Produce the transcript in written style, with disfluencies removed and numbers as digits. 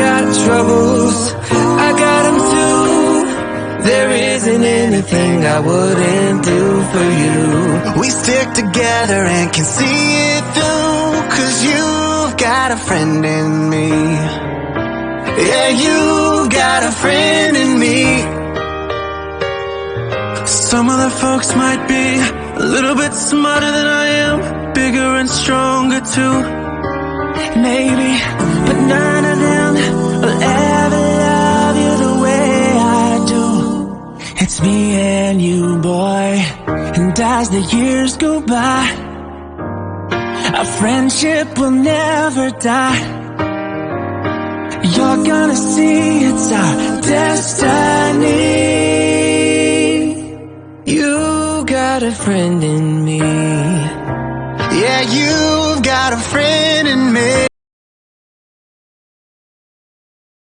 got troubles, I got them too. There isn't anything I wouldn't do for you. We stick together and can see it through, 'cause you've got a friend in me. Yeah, you've got a friend in me. Some other folks might be a little bit smarter than I am, bigger and stronger too, maybe, but none of them will ever love you the way I do. It's me and you, boy, and as the years go by, our friendship will never die. You're gonna see it's our destiny. You got a friend in me. Yeah, you've got a friend in me.